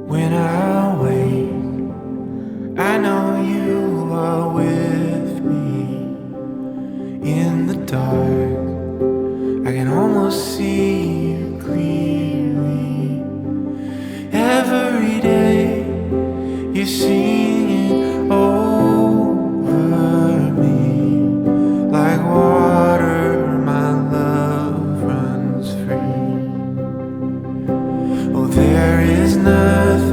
When I wake, I know you are with me. In the dark, I can almost see you clearly. Every day, you're singing over me. Like water, my love runs free. Oh, there is nothing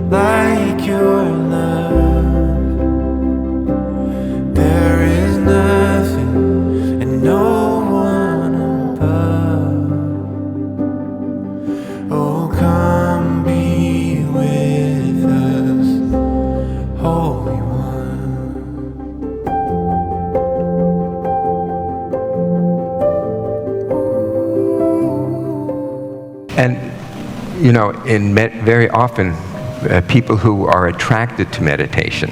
like your love. There is nothing and no one above. Oh, come be with us, Holy One. And you know, very often, people who are attracted to meditation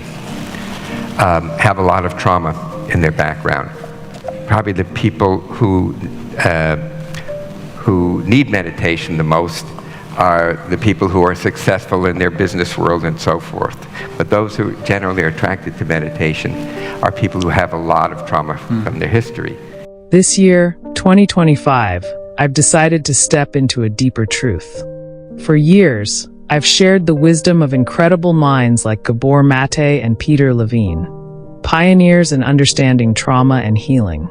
have a lot of trauma in their background. Probably the people who need meditation the most are the people who are successful in their business world and so forth. But those who generally are attracted to meditation are people who have a lot of trauma from their history. This year, 2025, I've decided to step into a deeper truth. For years, I've shared the wisdom of incredible minds like Gabor Mate and PeterLevine, pioneers in understanding trauma and healing.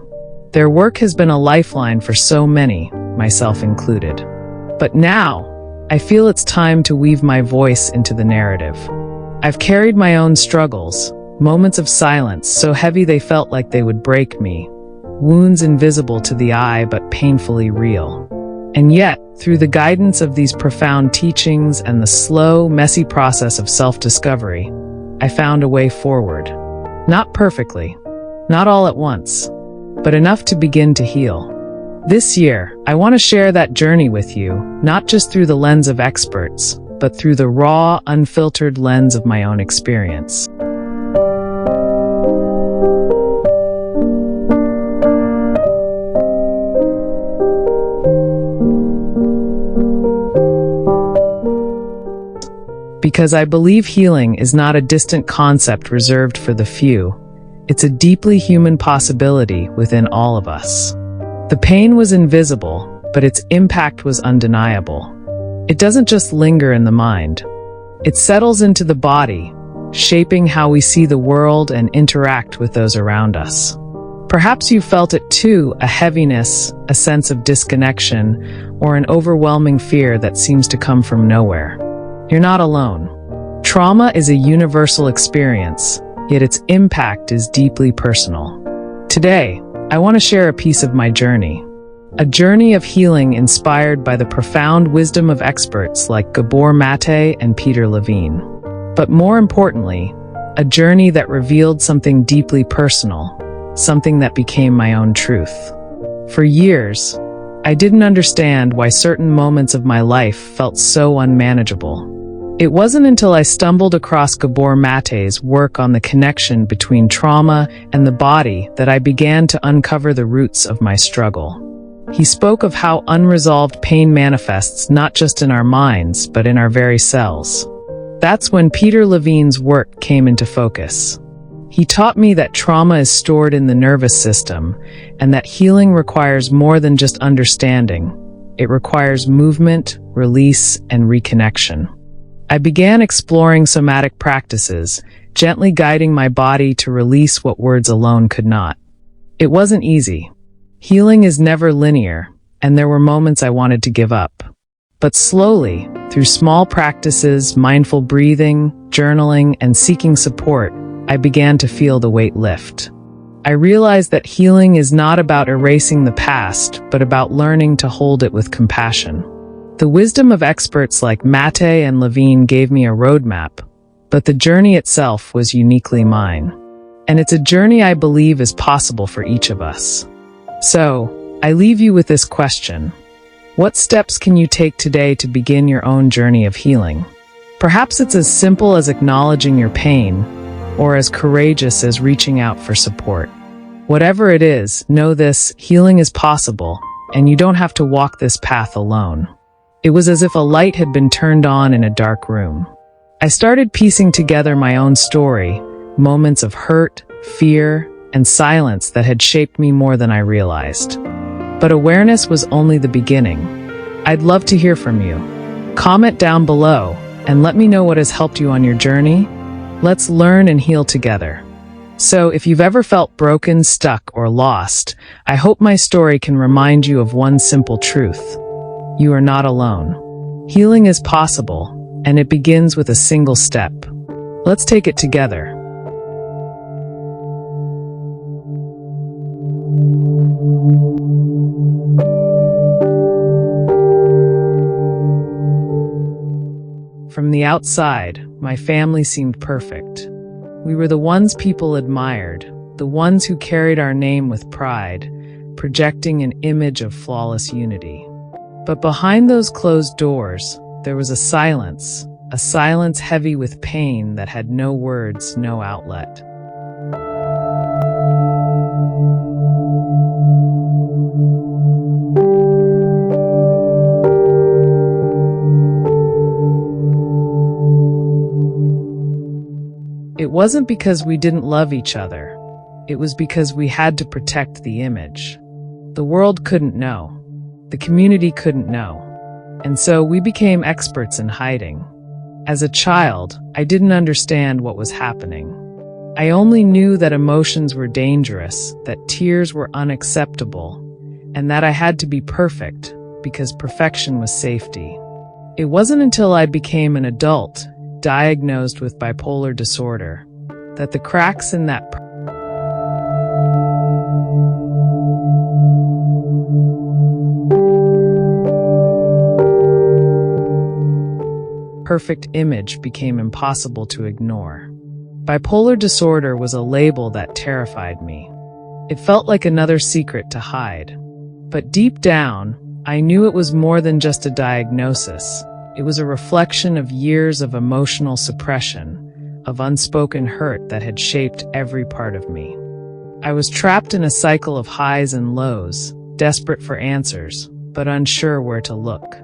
Their work has been a lifeline for so many, myself included. But now, I feel it's time to weave my voice into the narrative. I've carried my own struggles, moments of silence so heavy they felt like they would break me, wounds invisible to the eye but painfully real. And yet, through the guidance of these profound teachings and the slow, messy process of self-discovery, I found a way forward. Not perfectly, not all at once, but enough to begin to heal. This year, I want to share that journey with you, not just through the lens of experts, but through the raw, unfiltered lens of my own experience. Because I believe healing is not a distant concept reserved for the few. It's a deeply human possibility within all of us. The pain was invisible, but its impact was undeniable. It doesn't just linger in the mind. It settles into the body, shaping how we see the world and interact with those around us. Perhaps you felt it too, a heaviness, a sense of disconnection, or an overwhelming fear that seems to come from nowhere. You're not alone. Trauma is a universal experience, yet its impact is deeply personal. Today, I want to share a piece of my journey. A journey of healing inspired by the profound wisdom of experts like Gabor Mate and PeterLevine. But more importantly, a journey that revealed something deeply personal, something that became my own truth. For years, I didn't understand why certain moments of my life felt so unmanageable. It wasn't until I stumbled across Gabor Mate's work on the connection between trauma and the body that I began to uncover the roots of my struggle. He spoke of how unresolved pain manifests not just in our minds, but in our very cells. That's when PeterLevine's work came into focus. He taught me that trauma is stored in the nervous system, and that healing requires more than just understanding. It requires movement, release, and reconnection. I began exploring somatic practices, gently guiding my body to release what words alone could not. It wasn't easy. Healing is never linear, and there were moments I wanted to give up. But slowly, through small practices, mindful breathing, journaling, and seeking support, I began to feel the weight lift. I realized that healing is not about erasing the past, but about learning to hold it with compassion. The wisdom of experts like Mate and Levine gave me a roadmap, but the journey itself was uniquely mine. And it's a journey I believe is possible for each of us. So, I leave you with this question. What steps can you take today to begin your own journey of healing? Perhaps it's as simple as acknowledging your pain, or as courageous as reaching out for support. Whatever it is, know this: healing is possible, and you don't have to walk this path alone. It was as if a light had been turned on in a dark room. I started piecing together my own story, moments of hurt, fear, and silence that had shaped me more than I realized. But awareness was only the beginning. I'd love to hear from you. Comment down below and let me know what has helped you on your journey. Let's learn and heal together. So, if you've ever felt broken, stuck, or lost, I hope my story can remind you of one simple truth. You are not alone. Healing is possible, and it begins with a single step. Let's take it together. From the outside, my family seemed perfect. We were the ones people admired, the ones who carried our name with pride, projecting an image of flawless unity. But behind those closed doors, there was a silence heavy with pain that had no words, no outlet. It wasn't because we didn't love each other. It was because we had to protect the image. The world couldn't know. The community couldn't know. And so we became experts in hiding. As a child, I didn't understand what was happening. I only knew that emotions were dangerous, that tears were unacceptable, and that I had to be perfect because perfection was safety. It wasn't until I became an adult, diagnosed with bipolar disorder, that the cracks in that perfect image became impossible to ignore. Bipolar disorder was a label that terrified me. It felt like another secret to hide. But deep down, I knew it was more than just a diagnosis. It was a reflection of years of emotional suppression, of unspoken hurt that had shaped every part of me. I was trapped in a cycle of highs and lows, desperate for answers, but unsure where to look.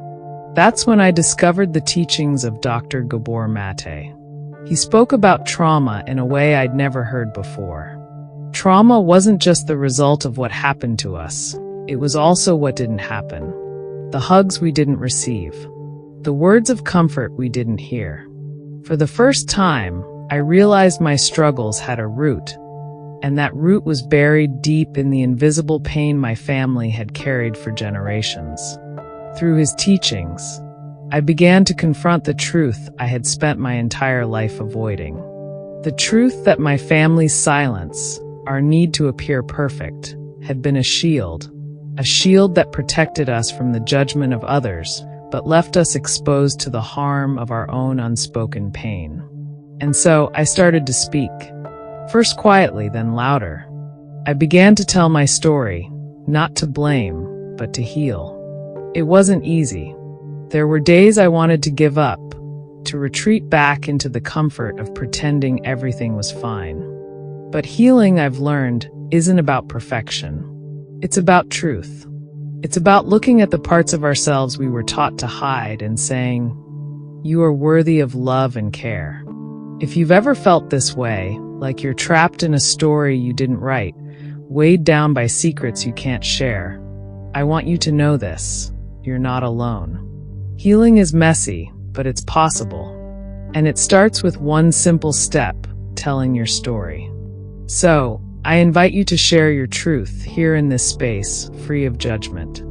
That's when I discovered the teachings of Dr. Gabor Mate. He spoke about trauma in a way I'd never heard before. Trauma wasn't just the result of what happened to us. It was also what didn't happen. The hugs we didn't receive. The words of comfort we didn't hear. For the first time, I realized my struggles had a root, and that root was buried deep in the invisible pain my family had carried for generations. Through his teachings, I began to confront the truth I had spent my entire life avoiding. The truth that my family's silence, our need to appear perfect, had been a shield that protected us from the judgment of others, but left us exposed to the harm of our own unspoken pain. And so I started to speak, first quietly, then louder. I began to tell my story, not to blame, but to heal. It wasn't easy. There were days I wanted to give up, to retreat back into the comfort of pretending everything was fine. But healing, I've learned, isn't about perfection. It's about truth. It's about looking at the parts of ourselves we were taught to hide and saying, "You are worthy of love and care." If you've ever felt this way, like you're trapped in a story you didn't write, weighed down by secrets you can't share, I want you to know this: you're not alone. Healing is messy, but it's possible. And it starts with one simple step: telling your story. So, I invite you to share your truth here in this space, free of judgment.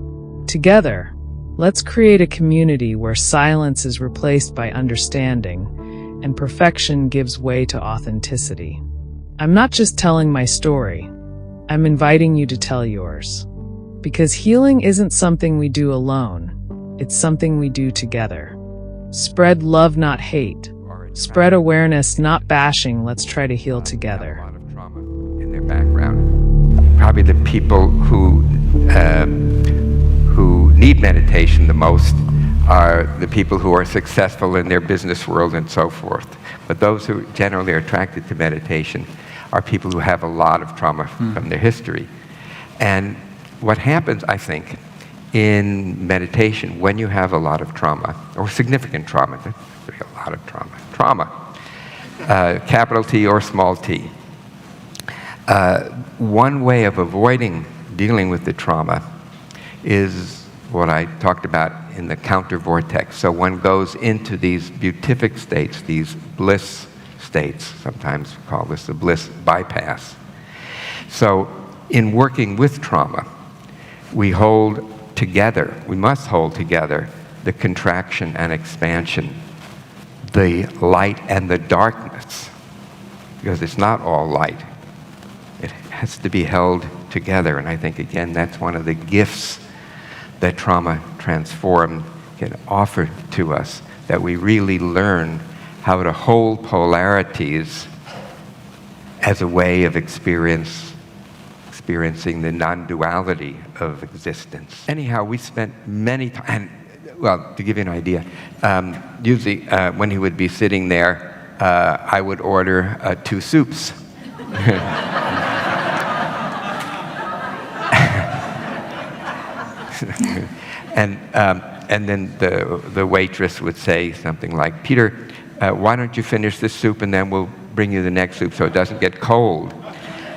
Together, let's create a community where silence is replaced by understanding, and perfection gives way to authenticity. I'm not just telling my story, I'm inviting you to tell yours. Because healing isn't something we do alone, it's something we do together. Spread love, not hate. Spread awareness, not bashing. Let's try to heal together. In their background. Probably the people who need meditation the most are the people who are successful in their business world and so forth. But those who generally are attracted to meditation are people who have a lot of trauma from their history. And what happens, I think, in meditation, when you have a lot of trauma, or significant trauma, there's a lot of trauma, capital T or small t, one way of avoiding dealing with the trauma is what I talked about in the counter vortex. So one goes into these beatific states, these bliss states, sometimes we call this the bliss bypass. So in working with trauma, we must hold together the contraction and expansion, the light and the darkness, because it's not all light. It has to be held together, and I think, again, that's one of the gifts that Trauma Transformed can offer to us, that we really learn how to hold polarities as a way of experiencing the non-duality of existence. Anyhow, we spent many times, and well, to give you an idea, usually when he would be sitting there, I would order 2 soups. And then the waitress would say something like, "Peter, why don't you finish this soup and then we'll bring you the next soup so it doesn't get cold?"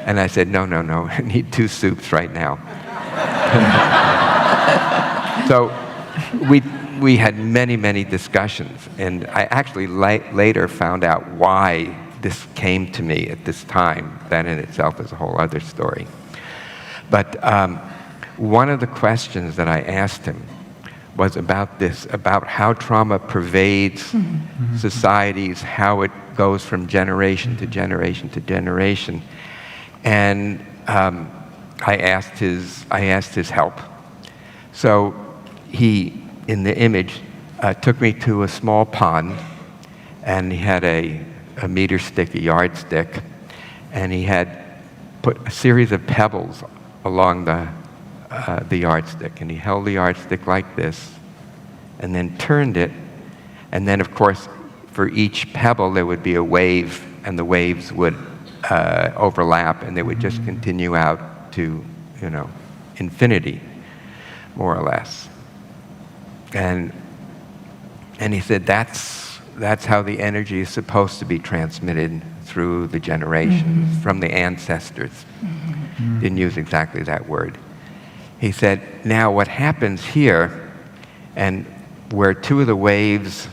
And I said, no, I need 2 soups right now. So we had many discussions, and I actually later found out why this came to me at this time. That in itself is a whole other story. But one of the questions that I asked him was about this, about how trauma pervades societies, how it goes from generation to generation to generation. And I asked his help. So he, in the image, took me to a small pond, and he had a meter stick, a yardstick, and he had put a series of pebbles along the yardstick, and he held the yardstick like this, and then turned it, and then, of course, for each pebble there would be a wave, and the waves would overlap, and they would just continue out to, infinity, more or less. And he said that's how the energy is supposed to be transmitted through the generations, from the ancestors. Didn't use exactly that word. He said, now what happens here, and where 2 of the waves,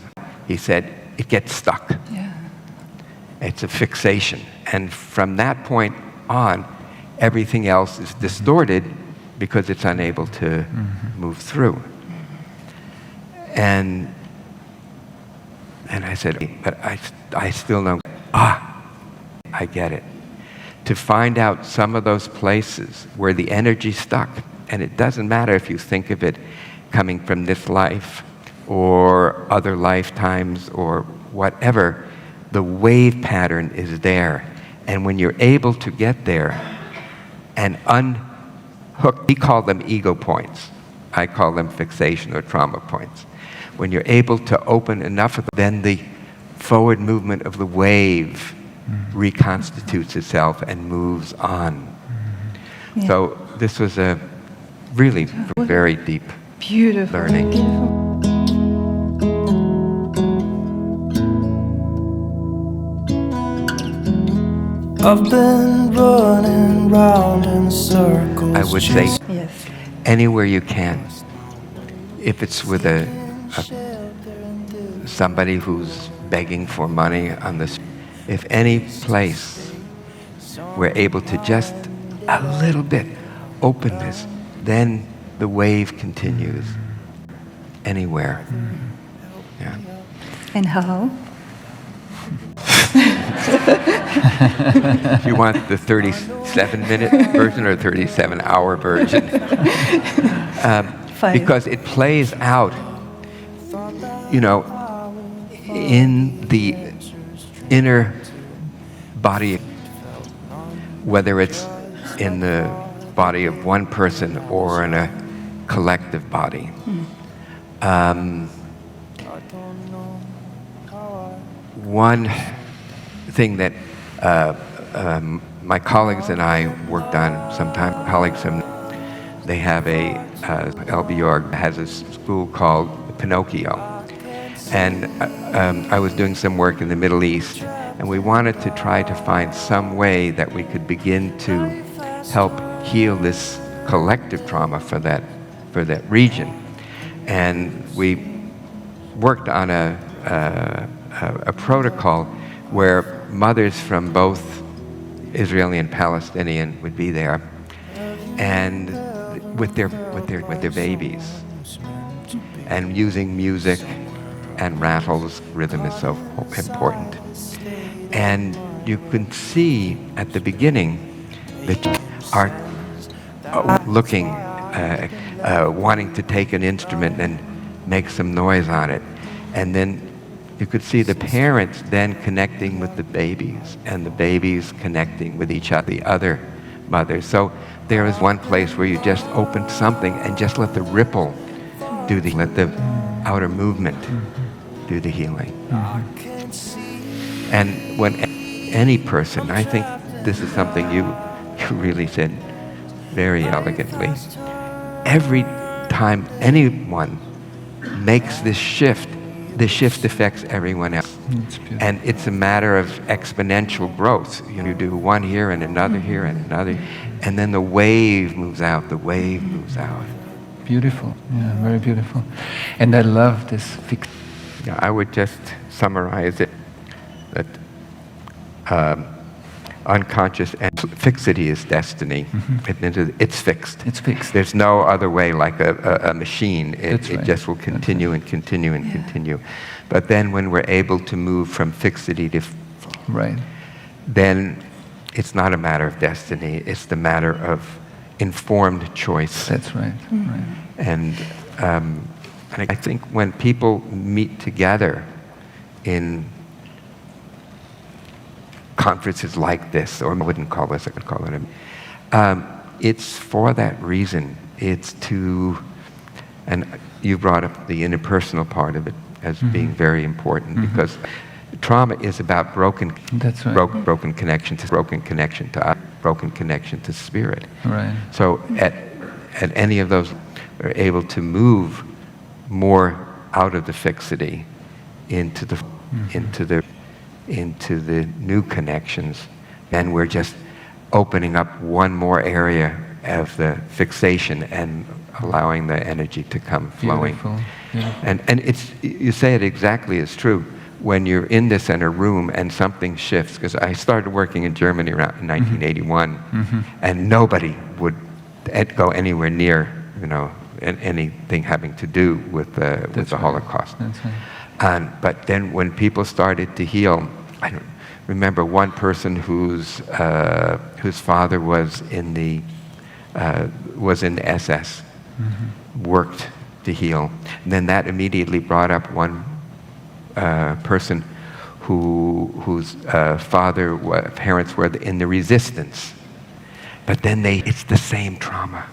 he said, it gets stuck. Yeah. It's a fixation. And from that point on, everything else is distorted because it's unable to move through. And I said, but I still don't, I get it. To find out some of those places where the energy's stuck, and it doesn't matter if you think of it coming from this life or other lifetimes or whatever, the wave pattern is there. And when you're able to get there and unhook, we call them ego points. I call them fixation or trauma points. When you're able to open enough of them, then the forward movement of the wave reconstitutes itself and moves on. Yeah. So this was a really very deep Beautiful. learning. Beautiful. I've been running round in circles. I would say Yes. anywhere you can. If it's with somebody who's begging for money on the street, if any place we're able to just a little bit open this, then the wave continues anywhere. Yeah. And how? If you want the 37-minute version or 37-hour version, because it plays out, in the inner body, whether it's in the body of one person or in a collective body. One thing that my colleagues and I worked on sometime, colleagues from They have LBR has a school called Pinocchio. And I was doing some work in the Middle East, and we wanted to try to find some way that we could begin to help heal this collective trauma for that region. And we worked on a protocol where mothers from both Israeli and Palestinian would be there, and with their babies, and using music and rattles. Rhythm is so important. And you can see at the beginning that are looking, wanting to take an instrument and make some noise on it. And then you could see the parents then connecting with the babies, and the babies connecting with each other, the other mothers. So there is one place where you just open something and just let the ripple let the outer movement do the healing. And when any person, I think this is something you really said very elegantly, every time anyone makes this shift affects everyone else. And it's a matter of exponential growth. You do one here and another here and another, and then the wave moves out, Beautiful, yeah, very beautiful. And I love this Yeah, I would just summarize it that unconscious and fixity is destiny. It's fixed. It's fixed. There's no other way, like a machine. That's right. It just will continue and continue and continue. But then when we're able to move from fixity to right, then it's not a matter of destiny. It's the matter of informed choice. that's right, right. And I think when people meet together in conferences like this, or I wouldn't call this, I could call it it's for that reason. It's to, and you brought up the interpersonal part of it as being very important, because trauma is about broken connection to us, broken connection to spirit. Right. So at any of those, we're able to move more out of the fixity into the new connections, and we're just opening up one more area of the fixation and allowing the energy to come flowing. Beautiful. And it's, you say it exactly as true. When you're in this in a room and something shifts, because I started working in Germany around in 1981, and nobody would go anywhere near, anything having to do with the Holocaust. That's right. But then when people started to heal, I remember one person whose father was in the SS, worked to heal. And then that immediately brought up one person whose parents were in the resistance. But then it's the same trauma.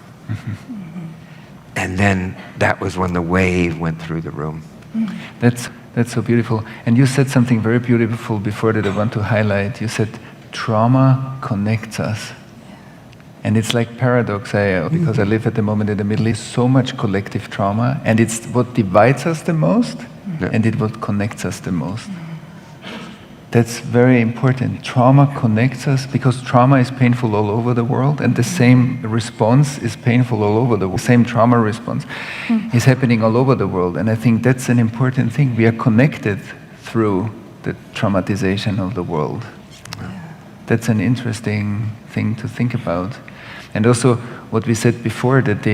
And then that was when the wave went through the room. That's so beautiful. And you said something very beautiful before that I want to highlight. You said trauma connects us. And it's like paradox, because I live at the moment in the Middle East, so much collective trauma, and it's what divides us the most, and it's what connects us the most. That's very important. Trauma connects us because trauma is painful all over the world, and the same response is painful all over the world. The same trauma response is happening all over the world, and I think that's an important thing. We are connected through the traumatization of the world. That's an interesting thing to think about. And also, what we said before, that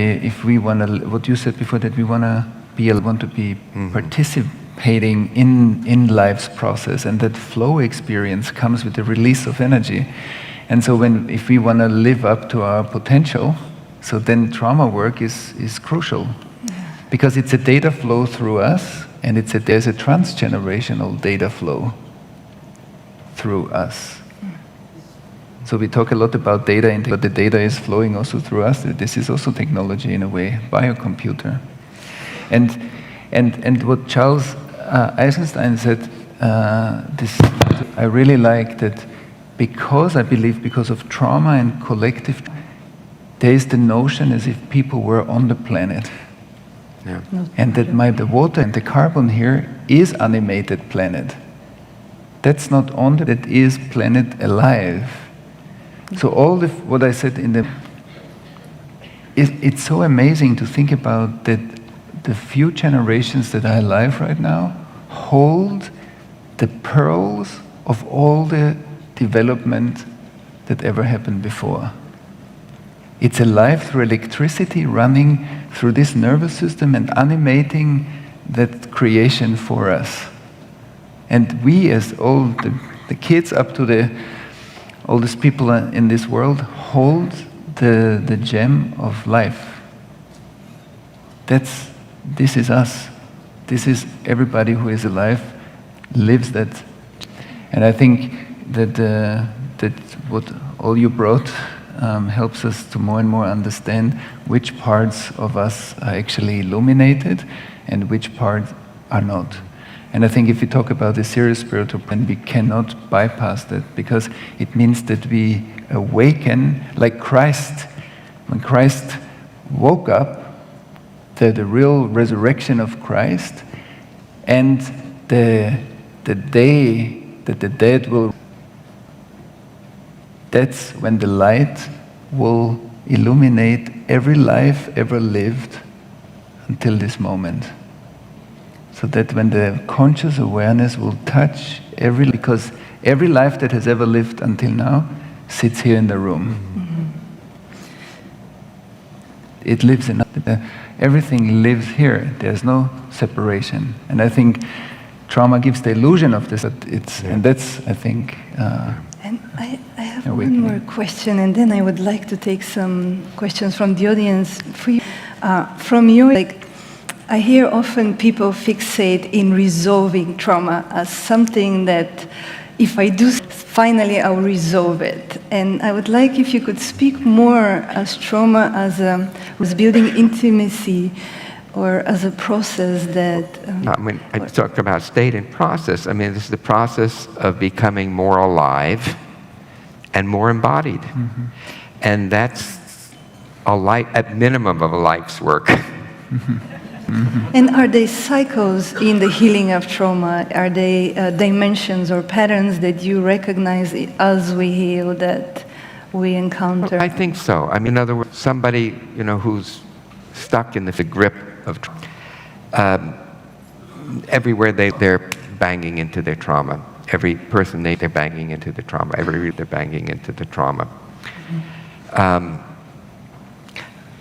what you said before, that we want to be participating in life's process, and that flow experience comes with the release of energy. And so if we want to live up to our potential, so then trauma work is crucial. Because it's a data flow through us, and there's a transgenerational data flow through us. So we talk a lot about data, but the data is flowing also through us. This is also technology in a way, biocomputer. And what Charles Eisenstein said, I really like that, because I believe because of trauma and collective, there is the notion as if people were on the planet. Yeah. And that the water and the carbon here is animated planet. That's not on the, that is planet alive. So all what I said in the, it's so amazing to think about that the few generations that are alive right now hold the pearls of all the development that ever happened before. It's alive through electricity running through this nervous system and animating that creation for us. And we, as all the kids up to the oldest people in this world, hold the gem of life. This is us. This is everybody who is alive, lives that. And I think that what all you brought helps us to more and more understand which parts of us are actually illuminated and which parts are not. And I think if we talk about the serious spiritual plan, we cannot bypass that, because it means that we awaken like Christ. When Christ woke up, the real resurrection of Christ, and the day that the dead will, that's when the light will illuminate every life ever lived until this moment. So that when the conscious awareness will touch because every life that has ever lived until now sits here in the room. It lives in everything lives here. There's no separation. And I think trauma gives the illusion of this. And that's, I think. And I have one more question, and then I would like to take some questions from the audience for you. From your, I hear often people fixate in resolving trauma as something that if I do, finally I'll resolve it. And I would like if you could speak more as trauma as building intimacy, or as a process that... I talk about state and process. I mean, this is the process of becoming more alive and more embodied. Mm-hmm. And that's at minimum of a life's work. Mm-hmm. Mm-hmm. And are there cycles in the healing of trauma? Are there dimensions or patterns that you recognize as we heal that we encounter? I think so. I mean, in other words, somebody who's stuck in the grip of everywhere they're banging into their trauma. Every person they're banging into the trauma. They're banging into the trauma. Mm-hmm.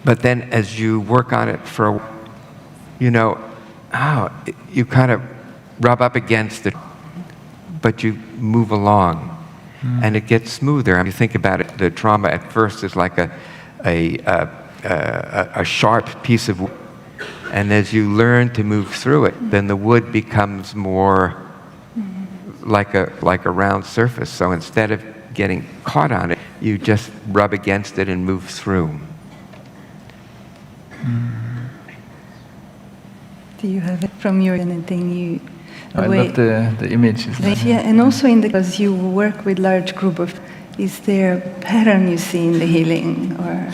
But then as you work on it for you kind of rub up against it, but you move along, and it gets smoother. I mean, you think about it, the trauma at first is like a sharp piece of wood, and as you learn to move through it, then the wood becomes more like a round surface. So instead of getting caught on it, you just rub against it and move through. Do you have it from your anything you? I love the images. Yeah, and also because you work with large group of, is there a pattern you see in the healing, or?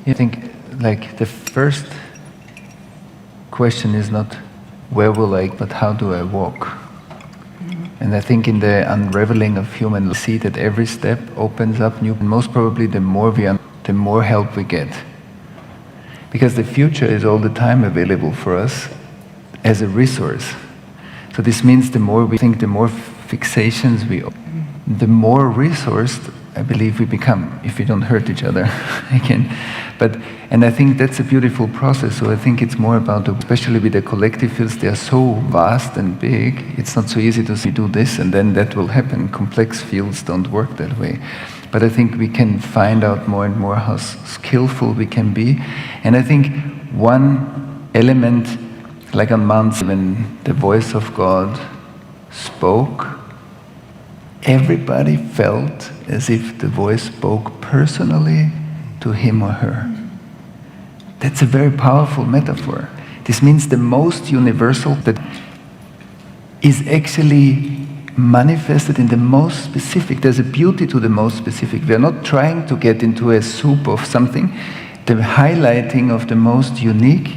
I think the first question is not where will I, but how do I walk? Mm-hmm. And I think in the unraveling of human, see that every step opens up new. And most probably, the more the more help we get. Because the future is all the time available for us as a resource. So this means the more we think, the more fixations the more resourced, I believe, we become, if we don't hurt each other again. And I think that's a beautiful process. So I think it's more about, especially with the collective fields, they are so vast and big, it's not so easy to say, do this and then that will happen. Complex fields don't work that way. But I think we can find out more and more how skillful we can be. And I think one element, like on Mount Sinai, when the voice of God spoke, everybody felt as if the voice spoke personally to him or her. That's a very powerful metaphor. This means the most universal that is actually manifested in the most specific. There's a beauty to the most specific. We are not trying to get into a soup of something. The highlighting of the most unique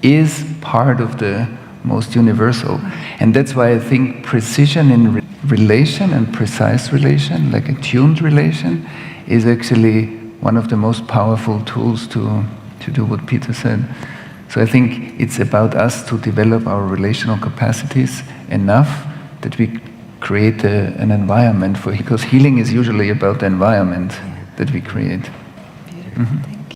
is part of the most universal. And that's why I think precision in relation and precise relation, like a tuned relation, is actually one of the most powerful tools to do what Peter said. So I think it's about us to develop our relational capacities enough that we create an environment for, because healing is usually about the environment that we create. Beautiful. Mm-hmm.